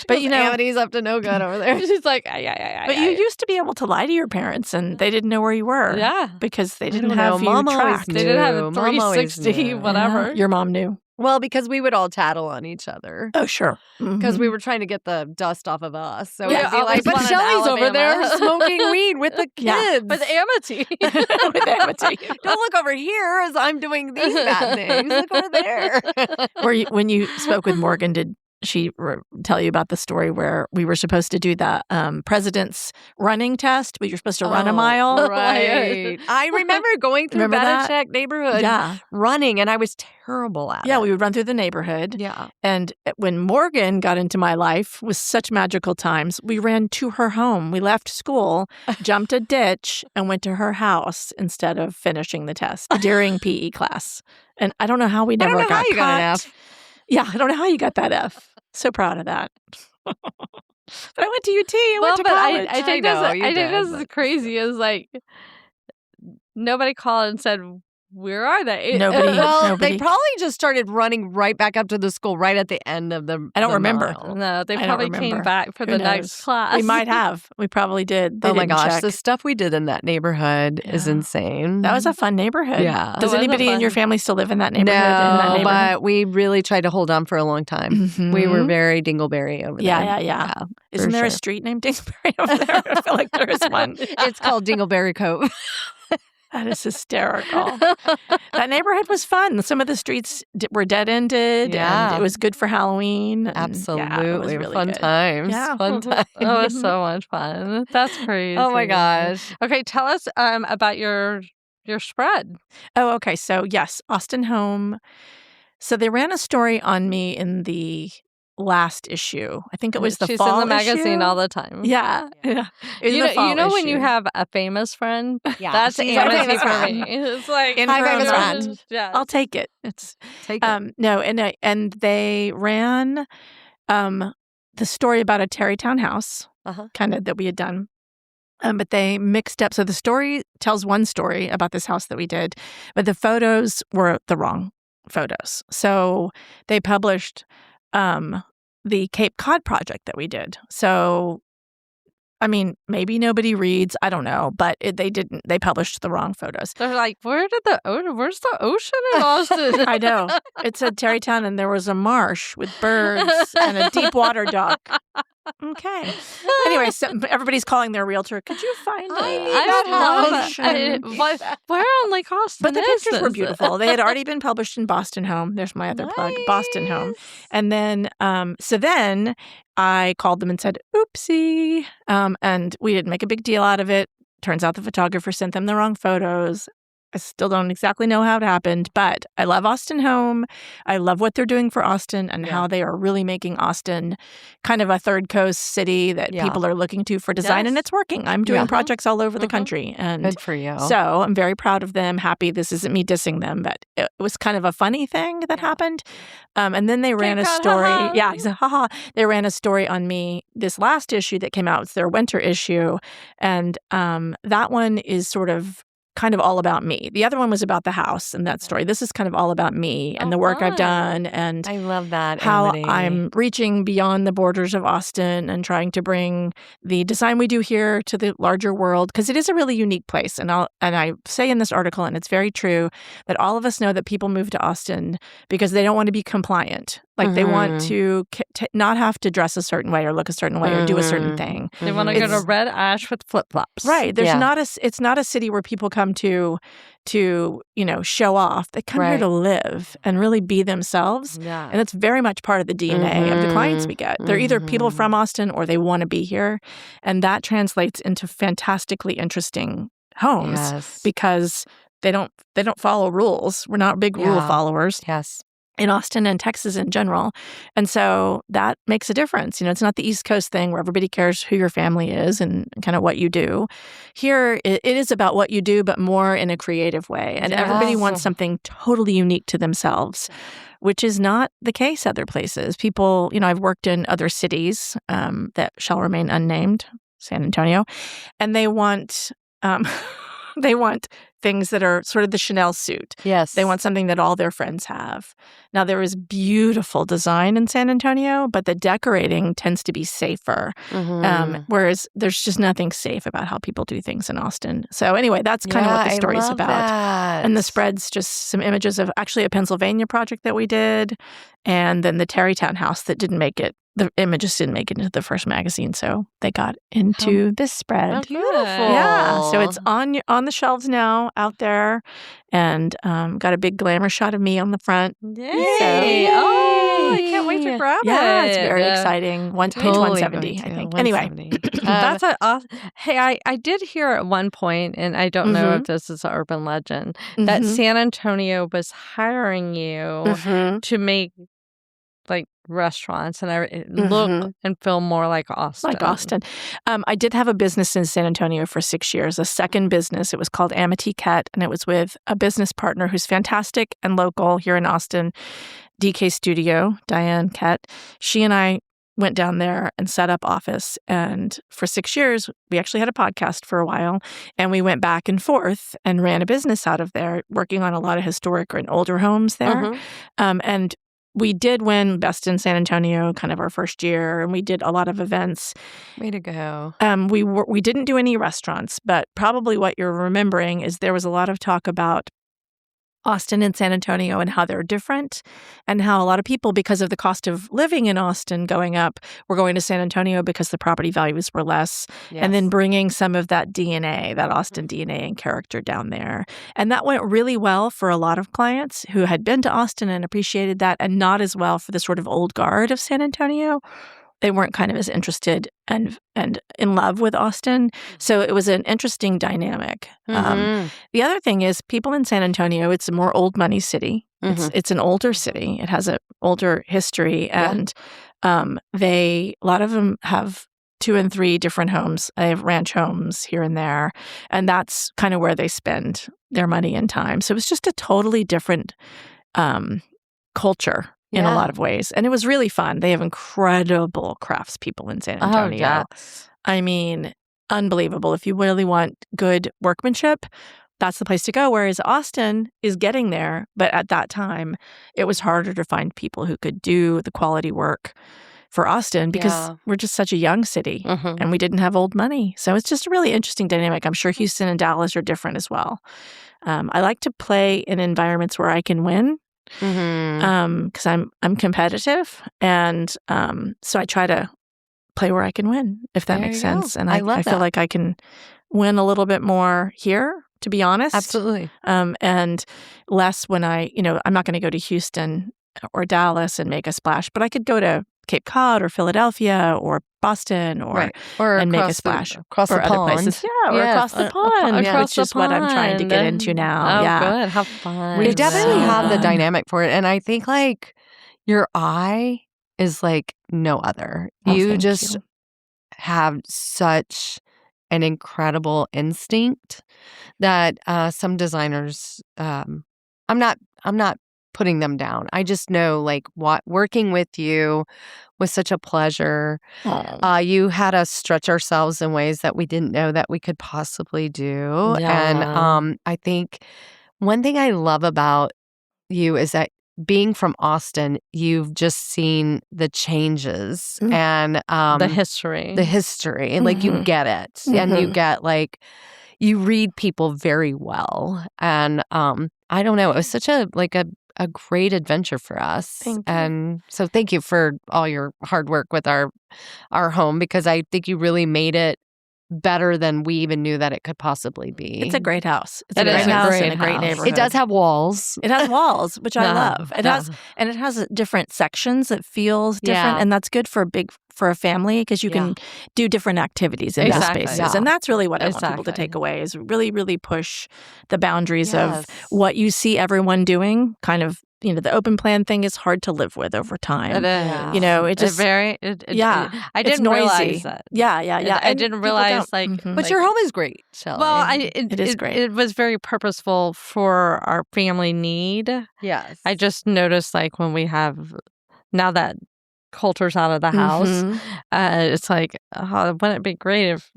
but Amity's up to no good over there. She's like, yeah. but you used to be able to lie to your parents, and they didn't know where you were. Yeah. because they I didn't don't have know. you Mom always tracked. knew. They didn't have a Mom always 360, knew. whatever. Yeah, your mom knew. Well, because we would all tattle on each other. Oh, sure. Because we were trying to get the dust off of us. So Yeah, we'd be always like, but wanted Shelly's over there Alabama." smoking weed with the Yeah. kids. With Amity. With Amity. Don't look over here as I'm doing these bad things. Look over there. When you spoke with Morgan, did she tell you about the story where we were supposed to do the president's running test? We were supposed to run a mile. Right. I remember going through Remember that? Banachek neighborhood Yeah. running, and I was terrible at it. Yeah, we would run through the neighborhood. Yeah. And when Morgan got into my life with such magical times, we ran to her home. We left school, jumped a ditch, and went to her house instead of finishing the test during PE class. And I don't know how we I never don't know got how you got an caught. F. Yeah, I don't know how you got that F. So proud of that. But I went to UT. I went to college. I think I know, this, you I think did, this is but- crazy. Is like nobody called and said, "Where are they?" Nobody. Well, Nobody. they probably just started running right back up to the school right at the end of the I don't the remember. mile. No, they I don't probably came remember. back for Who the knows? next class. We might have. We probably did. They Oh my didn't gosh, check. the stuff we did in that neighborhood is Yeah. insane. That was a fun neighborhood. Yeah. Does It was a anybody in your fun- family still live in that neighborhood? No, but we really tried to hold on for a long time. We were Mhm. very Dingleberry over there. Yeah. Isn't for there a sure. street named Dingleberry over there? I feel like there is one. It's called Dingleberry Cove. That is hysterical. That neighborhood was fun. Some of the streets were dead-ended. Yeah. And it was good for Halloween. and Absolutely. Yeah, it was really fun good. times. Yeah. Fun times. It was so much fun. That's crazy. Oh my gosh. Okay, tell us about your spread. Oh, okay. So, yes, Austin Home. So they ran a story on me in the last issue. I think it was the She's fall in the magazine issue. all the time. Yeah. It was the fall You know when you issue. have a famous friend? Yeah, That's she's our Amity famous for friend. me. It's like In Hi, her famous own friend. right. Yeah. I'll take it. It's Take it. no, and they ran the story about a Tarrytown house, Uh-huh. kind of that we had done. But they mixed up. So the story tells one story about this house that we did, but the photos were the wrong photos. So they published the Cape Cod project that we did. So, I mean, maybe nobody reads. I don't know, but they didn't. They published the wrong photos. They're like, where's the ocean in Austin? I know. It said Terrytown, and there was a marsh with birds and a deep water dock. Okay. Anyway, so everybody's calling their realtor. Could you find where on Lake Austin? But the pictures were beautiful. They had already been published in Boston Home. There's my other plug, Boston Home. And then, so then I called them and said, oopsie. And we didn't make a big deal out of it. Turns out the photographer sent them the wrong photos. I still don't exactly know how it happened, but I love Austin Home. I love what they're doing for Austin and how they are really making Austin kind of a third coast city that people are looking to for design, and it's working. I'm doing projects all over the country. And good for you. So I'm very proud of them, happy. This isn't me dissing them, but it was kind of a funny thing that happened. And then they ran a story. Yeah, haha. They ran a story on me this last issue that came out. It's their winter issue. And that one is sort of kind of all about me. The other one was about the house and that story. This is kind of all about me and the work I've done, and I love that, how Amity. I'm reaching beyond the borders of Austin and trying to bring the design we do here to the larger world, because it is a really unique place. And I say in this article, and it's very true, that all of us know that people move to Austin because they don't want to be compliant. Like they want to not have to dress a certain way or look a certain way or do a certain thing. They want to go to Red Ash with flip-flops. Right. There's it's not a city where people come to show off. They come here to live and really be themselves. Yeah. And it's very much part of the DNA of the clients we get. They're either people from Austin or they want to be here. And that translates into fantastically interesting homes because they don't follow rules. We're not big rule followers. Yes. In Austin and Texas in general. And so that makes a difference. It's not the East Coast thing where everybody cares who your family is and kind of what you do. Here, it is about what you do, but more in a creative way. And everybody wants something totally unique to themselves, which is not the case other places. People, I've worked in other cities that shall remain unnamed, San Antonio, and they want things that are sort of the Chanel suit. Yes. They want something that all their friends have. Now, there is beautiful design in San Antonio, but the decorating tends to be safer. Whereas there's just nothing safe about how people do things in Austin. So anyway, that's kind of what the story's about. That. And the spread's just some images of actually a Pennsylvania project that we did, and then the Terrytown house that didn't make it. The images didn't make it into the first magazine, so they got into this spread. Oh, beautiful. Yeah, so it's on the shelves now out there, and got a big glamour shot of me on the front. Yay! I can't wait to grab it. Yeah, it's very exciting. Page 170, I think. Anyway. That's awesome. Hey, I did hear at one point, and I don't know if this is an urban legend, that San Antonio was hiring you to make like restaurants and look and feel more like Austin. Like Austin. I did have a business in San Antonio for 6 years, a second business. It was called Amity Worrel, and it was with a business partner who's fantastic and local here in Austin, DK Studio, Diane Kett. She and I went down there and set up office. And for 6 years, we actually had a podcast for a while. And we went back and forth and ran a business out of there, working on a lot of historic and older homes there. And we did win Best in San Antonio kind of our first year, and we did a lot of events. Way to go. We didn't do any restaurants, but probably what you're remembering is there was a lot of talk about Austin and San Antonio and how they're different, and how a lot of people, because of the cost of living in Austin going up, were going to San Antonio because the property values were less, and then bringing some of that DNA, that Austin DNA and character down there. And that went really well for a lot of clients who had been to Austin and appreciated that, and not as well for the sort of old guard of San Antonio. They weren't kind of as interested and in love with Austin. So it was an interesting dynamic. The other thing is people in San Antonio, it's a more old money city. It's an older city. It has an older history. And a lot of them have 2 and 3 different homes. They have ranch homes here and there. And that's kind of where they spend their money and time. So it was just a totally different culture in a lot of ways. And it was really fun. They have incredible craftspeople in San Antonio. Oh, yes. I mean, unbelievable. If you really want good workmanship, that's the place to go. Whereas Austin is getting there, but at that time, it was harder to find people who could do the quality work for Austin because we're just such a young city and we didn't have old money. So it's just a really interesting dynamic. I'm sure Houston and Dallas are different as well. I like to play in environments where I can win because I'm competitive. And so I try to play where I can win, if that makes sense. And I feel like I can win a little bit more here, to be honest. Absolutely. And less when I'm not going to go to Houston or Dallas and make a splash, but I could go to Cape Cod or Philadelphia or Boston or and make a splash across or the other pond. places. Yeah, or across the pond, which is what I'm trying to get into now. Oh, yeah, good. Have fun. We definitely have the dynamic for it. And I think like your eye is like no other. You just have such an incredible instinct that some designers, I'm not putting them down. I just know like working with you was such a pleasure. You had us stretch ourselves in ways that we didn't know that we could possibly do. Yeah. And I think one thing I love about you is that being from Austin, you've just seen the changes and the history. And like you get it. And you get like you read people very well. And I don't know, it was such a great adventure for us. Thank you. And so thank you for all your hard work with our home, because I think you really made it better than we even knew that it could possibly be. It's a great house. It's It a is great a house great and a great house. neighborhood. It does have walls. It has walls, which I Yeah. love. It has different sections. It feels different, and that's good for a family because you can do different activities in those spaces. Yeah. And that's really what I want people to take away is really, really push the boundaries of what you see everyone doing. Kind of, the open plan thing is hard to live with over time. It is. It just I it's didn't noisy. realize that. Yeah. I And didn't people realize don't. But your home is great, Shelly. Well, it is great. It was very purposeful for our family need. Yes. I just noticed like when we have now that Coulter's out of the house, it's like, wouldn't it be great if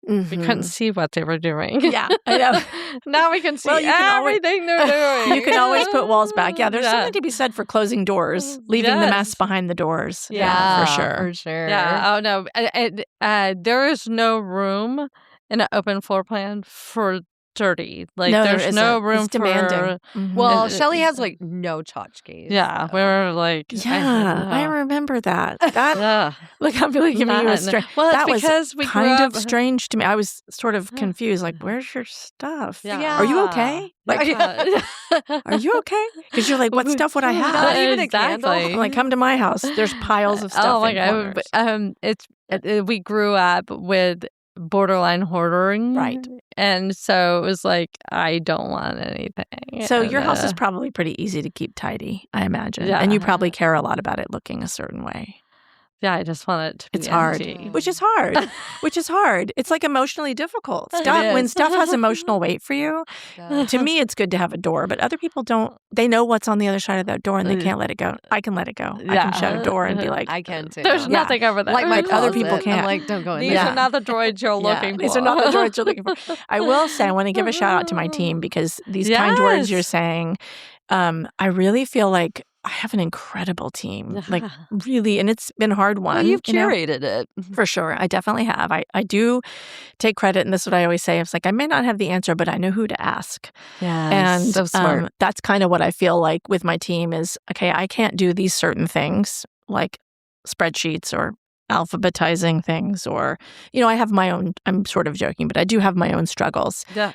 we couldn't see what they were doing? Yeah, I know. Now we can see Well, you can everything they're doing. You can always put walls back. Yeah, there's something to be said for closing doors, leaving the mess behind the doors. Yeah, for sure. For sure. Yeah. Oh no. There is no room in an open floor plan for dirty. Like No, there there's no isn't. room It's demanding. for. Well, Shelly has like no tchotchkes. Yeah, we're like. I remember that. That Yeah. look, I'm really giving you a strange. Well, it's that because was we kind grew of up- strange to me. I was sort of confused. Like, where's your stuff? Yeah. Are you okay? Like, are you okay? Because you're like, what stuff would I have? Not even a Exactly. candle. I'm like, come to my house. There's piles of stuff. Oh my in god! corners. We grew up with borderline hoarding, Right. And so it was like, I don't want anything. So And, your house is probably pretty easy to keep tidy, I imagine. Yeah. And you probably care a lot about it looking a certain way. yeah. I just want it to be It's hard, empty. which is hard. It's like emotionally difficult. When stuff has emotional weight for you, to me, it's good to have a door, but other people don't. They know what's on the other side of that door and they can't let it go. I can let it go. I can shut a door and be like, I can too. There's nothing over there. Like my other people closet. can't. I'm like, don't go in These there. are not the droids you're looking for. These are not the droids you're looking for. I will say, I want to give a shout out to my team because these kind words you're saying, I really feel like I have an incredible team. Like really, and it's been a hard one. Well, you've you know? curated it. For sure. I definitely have. I do take credit, and this is what I always say. It's like, I may not have the answer, but I know who to ask. Yeah. And so smart. that's kind of what I feel like with my team is, okay, I can't do these certain things like spreadsheets or alphabetizing things or, I have my own, I'm sort of joking, but I do have my own struggles. Yeah.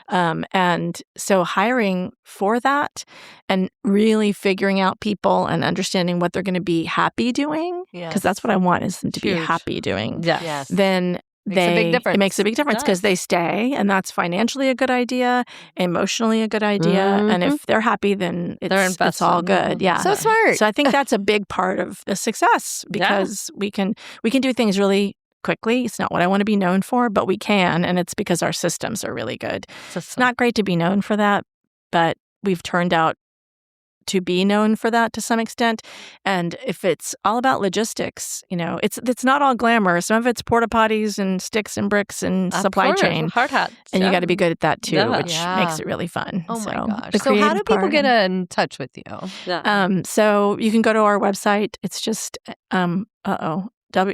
And so hiring for that and really figuring out people and understanding what they're going to be happy doing, because that's what I want is them to be Huge. happy doing. Yeah. Yes. Then Makes a big difference. It makes a big difference because they stay, and that's financially a good idea, emotionally a good idea, and if they're happy, then it's all good. Yeah, So smart. So I think that's a big part of the success because we can do things really quickly. It's not what I want to be known for, but we can, and it's because our systems are really good. It's not great to be known for that, but we've turned out to be known for that to some extent. And if it's all about logistics, it's not all glamour. Some of it's porta potties and sticks and bricks and supply chain. Hard hats. And you got to be good at that too, which Yeah. makes it really fun. Oh my gosh. the So how do creative people part get and- in touch with you? Yeah. So you can go to our website. It's just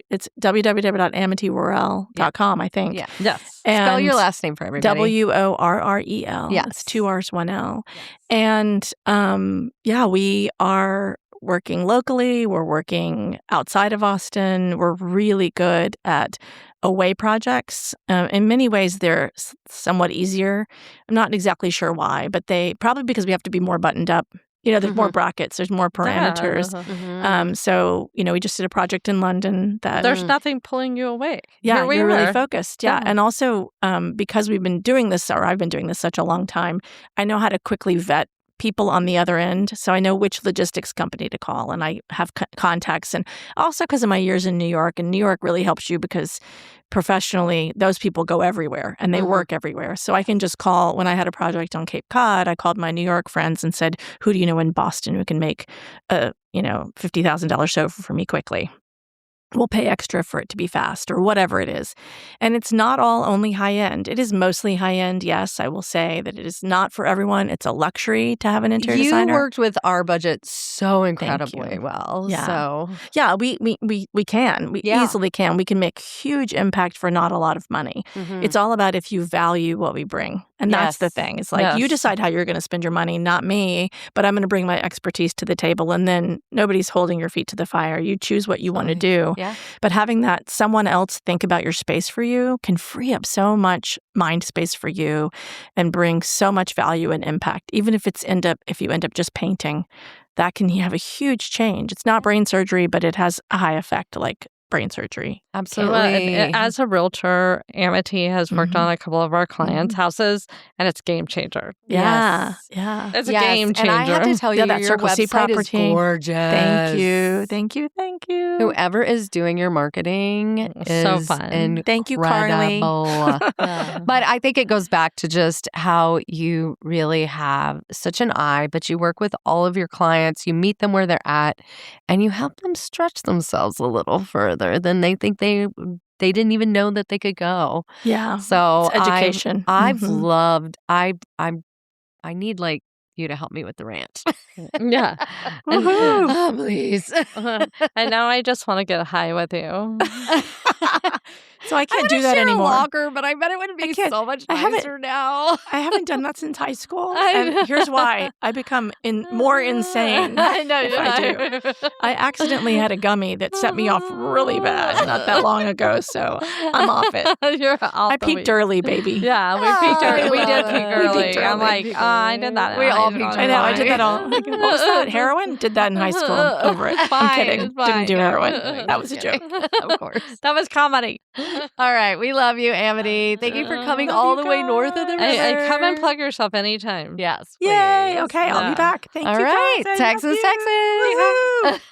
it's www.amityworrel.com, I think. Yeah. Yes. And Spell your last name for everybody. WORREL. Yes. It's 2 R's, 1 L. Yes. And we are working locally. We're working outside of Austin. We're really good at away projects. In many ways, they're somewhat easier. I'm not exactly sure why, but probably because we have to be more buttoned up. There's more brackets, there's more parameters. So, we just did a project in London that There's nothing pulling you away. you're we really are. focused. Yeah. And also, because we've been doing this, or I've been doing this such a long time, I know how to quickly vet people on the other end. So I know which logistics company to call, and I have contacts. And also because of my years in New York, and New York really helps you because professionally, those people go everywhere and they work everywhere. So I can just call. When I had a project on Cape Cod, I called my New York friends and said, who do you know in Boston who can make a $50,000 sofa for me quickly? We'll pay extra for it to be fast, or whatever it is. And it's not all only high end. It is mostly high end. Yes, I will say that it is not for everyone. It's a luxury to have an interior designer. You worked with our budget so incredibly well. Yeah. So Yeah, we can. We easily can. We can make huge impact for not a lot of money. It's all about if you value what we bring. And that's the thing. It's like you decide how you're going to spend your money, not me, but I'm going to bring my expertise to the table, and then nobody's holding your feet to the fire. You choose what you want to do. Yeah. But having that someone else think about your space for you can free up so much mind space for you and bring so much value and impact. Even if you end up just painting, that can have a huge change. It's not brain surgery, but it has a high effect like brain surgery. Absolutely. As a realtor, Amity has worked on a couple of our clients' houses, and it's a game changer. Yeah. Yes. Yeah. It's a game changer. And I have to tell you, that your Circle C website is property. gorgeous. Thank you. Thank you. Thank you. Whoever is doing your marketing is So fun. incredible. Thank you, Carly. But I think it goes back to just how you really have such an eye, but you work with all of your clients, you meet them where they're at, and you help them stretch themselves a little further than they think they didn't even know that they could go. Yeah. So It's education. I've loved. I need like you to help me with the ranch. Yeah. Woohoo. Please. And now I just want to get high with you. So I can't do I that share anymore. a locker, but I bet it would be can't- so much I haven't- nicer now. I haven't done that since high school. And here's why. I become more insane I know. if I do. I accidentally had a gummy that set me off really bad not that long ago, so I'm off it. You're off I the peaked weed. early, baby. Yeah, we peaked early. We did love peak it. early. We peaked I'm early. like, I did that. We all peaked I know, I did that all. What was that? Heroin? Did that in high school. Over it. I'm Fine, kidding. it's fine. Didn't do heroin. No, That was a joke. Of course. That was comedy. All right. We love you, Amity. Thank you for coming Love all you the way north of the river. Hey, come and plug yourself anytime. Yes. Yay. please. Okay, I'll Yeah. be back. Thank All you, right. guys. I Texas, love you. Texas. Woohoo.